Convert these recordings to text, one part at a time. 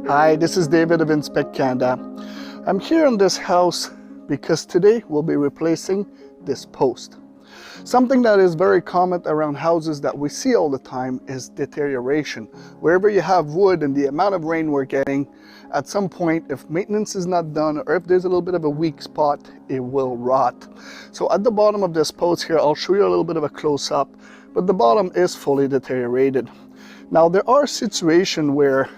Hi, this is David of Inspect Canada. I'm here on this house because today we'll be replacing this post. Something that is very common around houses that we see all the time is deterioration. Wherever you have wood and the amount of rain we're getting, at some point, if maintenance is not done or if there's a little bit of a weak spot, it will rot. So at the bottom of this post here, I'll show you a little bit of a close-up, but the bottom is fully deteriorated. Now there are situations where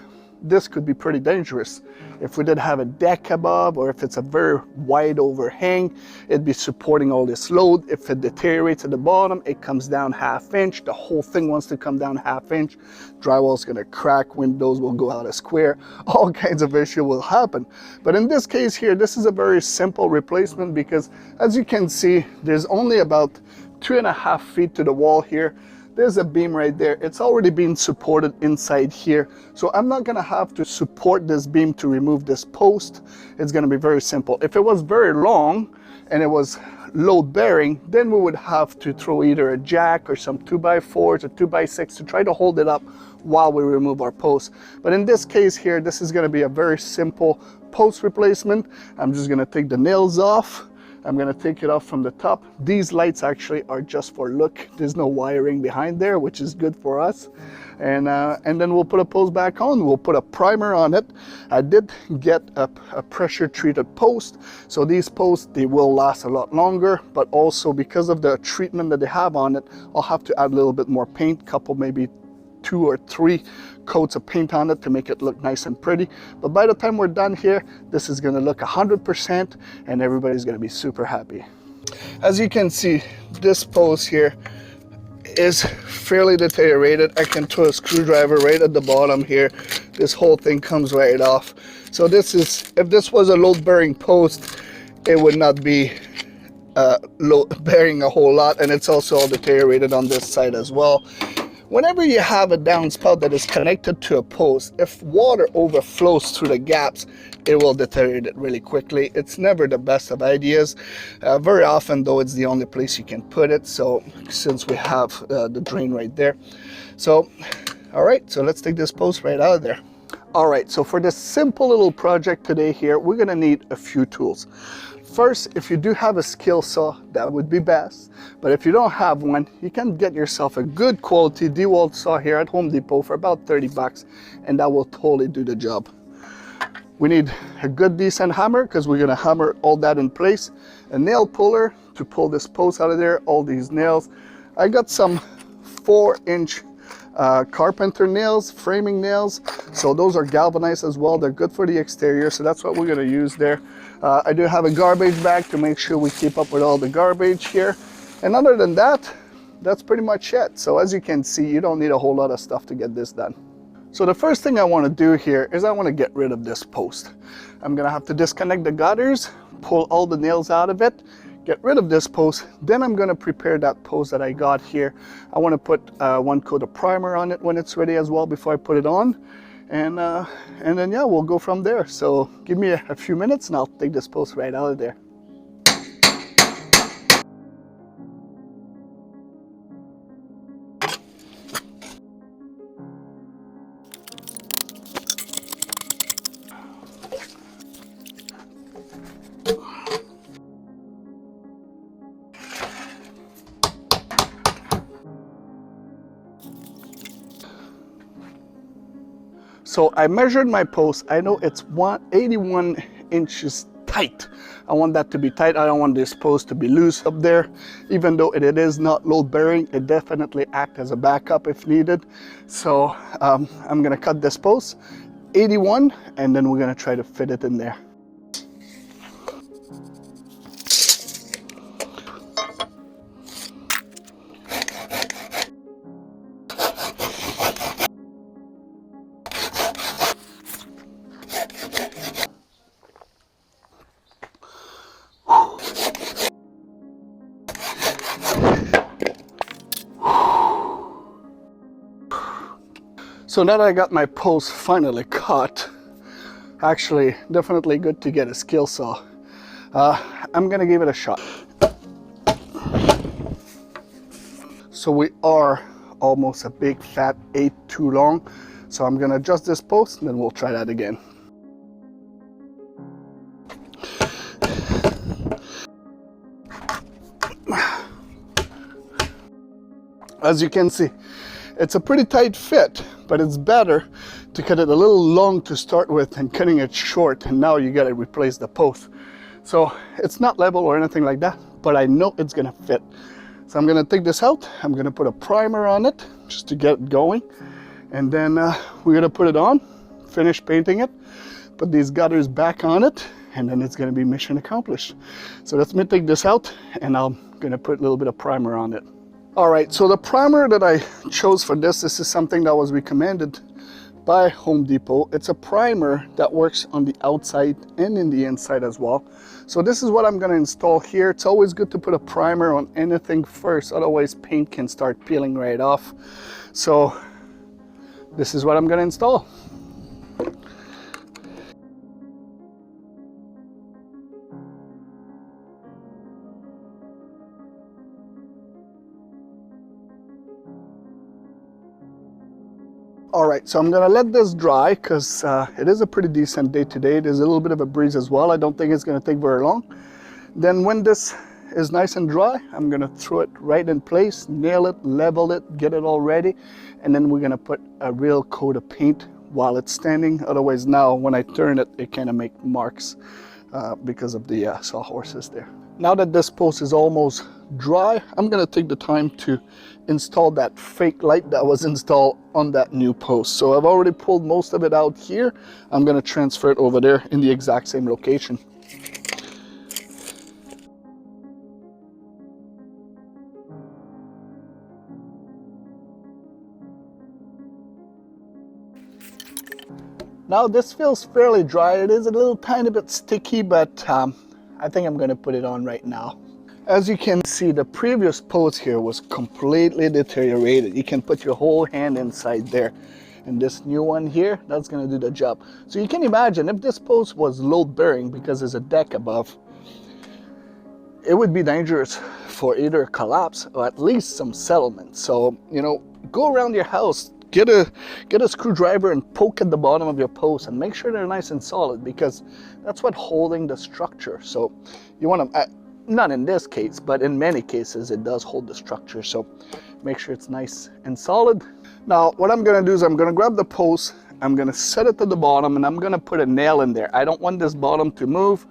this could be pretty dangerous. If we did have a deck above, or if it's a very wide overhang, it'd be supporting all this load. If it deteriorates at the bottom, it comes down ½ inch. The whole thing wants to come down ½ inch. Drywall's gonna crack, windows will go out a square. All kinds of issue will happen. But in this case here, this is a very simple replacement because as you can see, there's only about 2.5 feet to the wall here. There's a beam right there. It's already been supported inside here. So I'm not gonna have to support this beam to remove this post. It's gonna be very simple. If it was very long and it was load bearing, then we would have to throw either a jack or some 2x4s or 2x6 to try to hold it up while we remove our post. But in this case here, this is gonna be a very simple post replacement. I'm just gonna take the nails off. I'm gonna take it off from the top. These lights actually are just for look. There's no wiring behind there, which is good for us. And then we'll put a post back on. We'll put a primer on it. I did get a pressure treated post. So these posts, they will last a lot longer, but also because of the treatment that they have on it, I'll have to add a little bit more paint, couple maybe 2 or 3 coats of paint on it to make it look nice and pretty. But by the time we're done here, this is gonna look 100% and everybody's gonna be super happy. As you can see, this post here is fairly deteriorated. I can throw a screwdriver right at the bottom here. This whole thing comes right off. So this is, if this was a load bearing post, it would not be load bearing a whole lot, and it's also all deteriorated on this side as well. Whenever you have a downspout that is connected to a post, if water overflows through the gaps, it will deteriorate it really quickly. It's never the best of ideas. Very often though, it's the only place you can put it. So since we have the drain right there. So, all right, so let's take this post right out of there. All right, so for this simple little project today here, we're gonna need a few tools. First, if you do have a skill saw, that would be best. But if you don't have one, you can get yourself a good quality DeWalt saw here at Home Depot for about 30 bucks, and that will totally do the job. We need a good decent hammer because we're gonna hammer all that in place. A nail puller to pull this post out of there, all these nails. I got some 4-inch carpenter nails, framing nails. So those are galvanized as well. They're good for the exterior, so that's what we're gonna use there. I do have a garbage bag to make sure we keep up with all the garbage here. And other than that, that's pretty much it. So as you can see, you don't need a whole lot of stuff to get this done. So the first thing I want to do here is I want to get rid of this post. I'm gonna have to disconnect the gutters, pull all the nails out of it, get rid of this post. Then I'm gonna prepare that post that I got here. I want to put 1 coat of primer on it when it's ready as well before I put it on. And then yeah, we'll go from there. So give me a few minutes and I'll take this post right out of there. So I measured my post. I know it's 81 inches tight. I want that to be tight. I don't want this post to be loose up there. Even though it is not load bearing, it definitely acts as a backup if needed. So I'm gonna cut this post 81 and then we're gonna try to fit it in there. So now that I got my post finally cut, actually definitely good to get a skill saw. I'm gonna give it a shot. So we are almost a big fat 8 too long. So I'm gonna adjust this post and then we'll try that again. As you can see, it's a pretty tight fit, but it's better to cut it a little long to start with than cutting it short and now you gotta replace the post. So it's not level or anything like that, but I know it's gonna fit. So I'm gonna take this out, I'm gonna put a primer on it just to get it going, and then we're gonna put it on, finish painting it, put these gutters back on it, and then it's gonna be mission accomplished. So let me take this out and I'm gonna put a little bit of primer on it. All right, so the primer that I chose for this is something that was recommended by Home Depot. It's a primer that works on the outside and in the inside as well. So this is what I'm gonna install here. It's always good to put a primer on anything first, otherwise paint can start peeling right off. So this is what I'm gonna install. All right, so I'm gonna let this dry because it is a pretty decent day today. There's a little bit of a breeze as well. I don't think it's gonna take very long. Then when this is nice and dry, I'm gonna throw it right in place, nail it, level it, get it all ready. And then we're gonna put a real coat of paint while it's standing. Otherwise now, when I turn it, it kind of make marks because of the sawhorses there. Now that this post is almost dry, I'm gonna take the time to install that fake light that was installed on that new post. So I've already pulled most of it out here. I'm gonna transfer it over there in the exact same location. Now this feels fairly dry. It is a little tiny bit sticky, but I think I'm gonna put it on right now. As you can see, the previous post here was completely deteriorated. You can put your whole hand inside there. And this new one here, that's gonna do the job. So you can imagine if this post was load bearing because there's a deck above, it would be dangerous for either collapse or at least some settlement. So, you know, go around your house, get a screwdriver and poke at the bottom of your post and make sure they're nice and solid, because that's what holding the structure. So you want to, not in this case, but in many cases it does hold the structure. So make sure it's nice and solid. Now what I'm going to do is I'm going to grab the post, I'm going to set it to the bottom, and I'm going to put a nail in there. I don't want this bottom to move,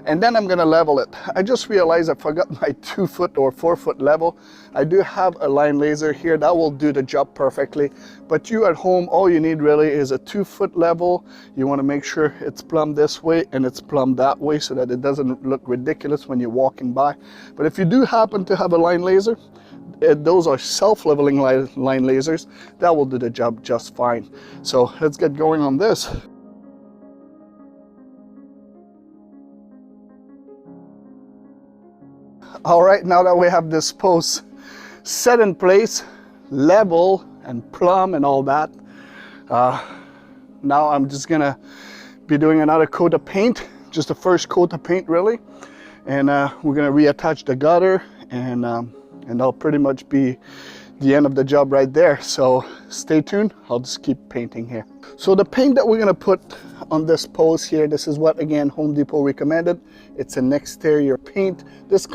and then I'm going to level it. I just realized I forgot my 2-foot or 4-foot level. I do have a line laser here that will do the job perfectly, but you at home, all you need really is a 2-foot level. You want to make sure it's plumbed this way and it's plumbed that way so that it doesn't look ridiculous when you're walking by. But if you do happen to have a line laser, those are self-leveling line lasers, that will do the job just fine. So let's get going on this. All right, now that we have this post set in place, level and plumb and all that, now I'm just gonna be doing another coat of paint, just the first coat of paint really, and we're gonna reattach the gutter, and that'll pretty much be the end of the job right there. So stay tuned, I'll just keep painting here. So the paint that we're gonna put on this post here, this is what, again, Home Depot recommended. It's an exterior paint. This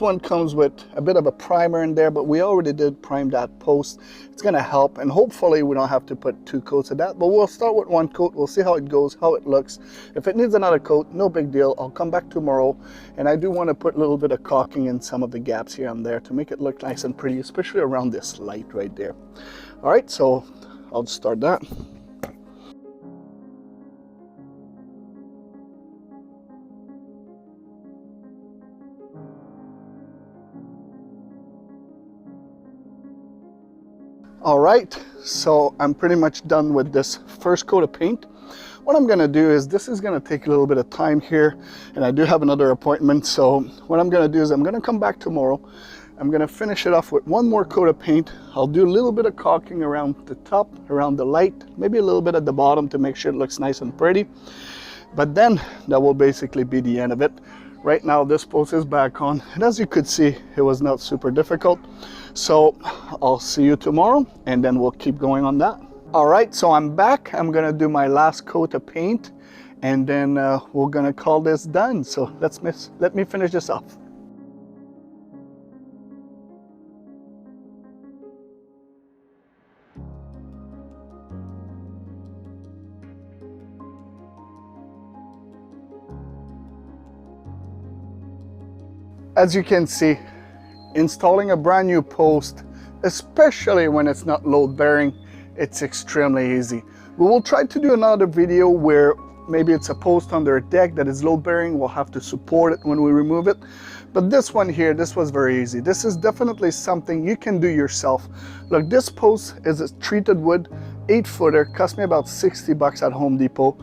one comes with a bit of a primer in there, but we already did prime that post. It's gonna help, and hopefully we don't have to put 2 coats of that, but we'll start with 1 coat. We'll see how it goes, how it looks. If it needs another coat, no big deal. I'll come back tomorrow, and I do want to put a little bit of caulking in some of the gaps here and there to make it look nice and pretty, especially around this light right there. All right, so I'll start that. All right, so I'm pretty much done with this first coat of paint. What I'm gonna do is, this is gonna take a little bit of time here, and I do have another appointment. So what I'm gonna do is I'm gonna come back tomorrow. I'm gonna finish it off with 1 more coat of paint. I'll do a little bit of caulking around the top, around the light, maybe a little bit at the bottom to make sure it looks nice and pretty. But then that will basically be the end of it. Right now this post is back on, and as you could see, it was not super difficult. So I'll see you tomorrow, and then we'll keep going on that. All right, so I'm back. I'm gonna do my last coat of paint, and then we're gonna call this done. So let me finish this off. As you can see, installing a brand new post, especially when it's not load bearing, it's extremely easy. We will try to do another video where maybe it's a post under a deck that is load bearing. We'll have to support it when we remove it. But this one here, this was very easy. This is definitely something you can do yourself. Look, this post is a treated wood 8-footer, cost me about 60 bucks at Home Depot.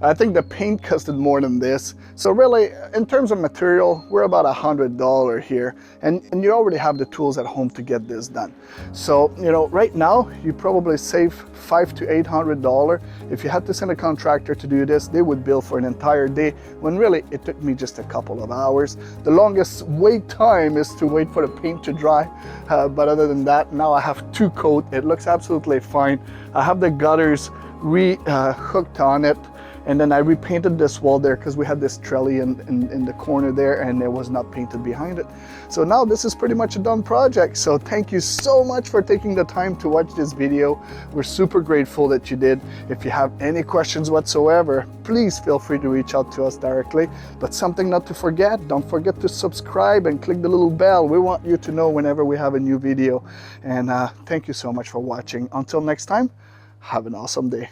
I think the paint costed more than this. So really, in terms of material, we're about $100 here. And you already have the tools at home to get this done. So, you know, right now, you probably save $500 to $800. If you had to send a contractor to do this, they would bill for an entire day, when really it took me just a couple of hours. The longest wait time is to wait for the paint to dry. But other than that, now I have 2 coat. It looks absolutely fine. I have the gutters hooked on it. And then I repainted this wall there because we had this trellis in the corner there, and it was not painted behind it. So now this is pretty much a done project. So thank you so much for taking the time to watch this video. We're super grateful that you did. If you have any questions whatsoever, please feel free to reach out to us directly. But something not to forget, don't forget to subscribe and click the little bell. We want you to know whenever we have a new video. And thank you so much for watching. Until next time, have an awesome day.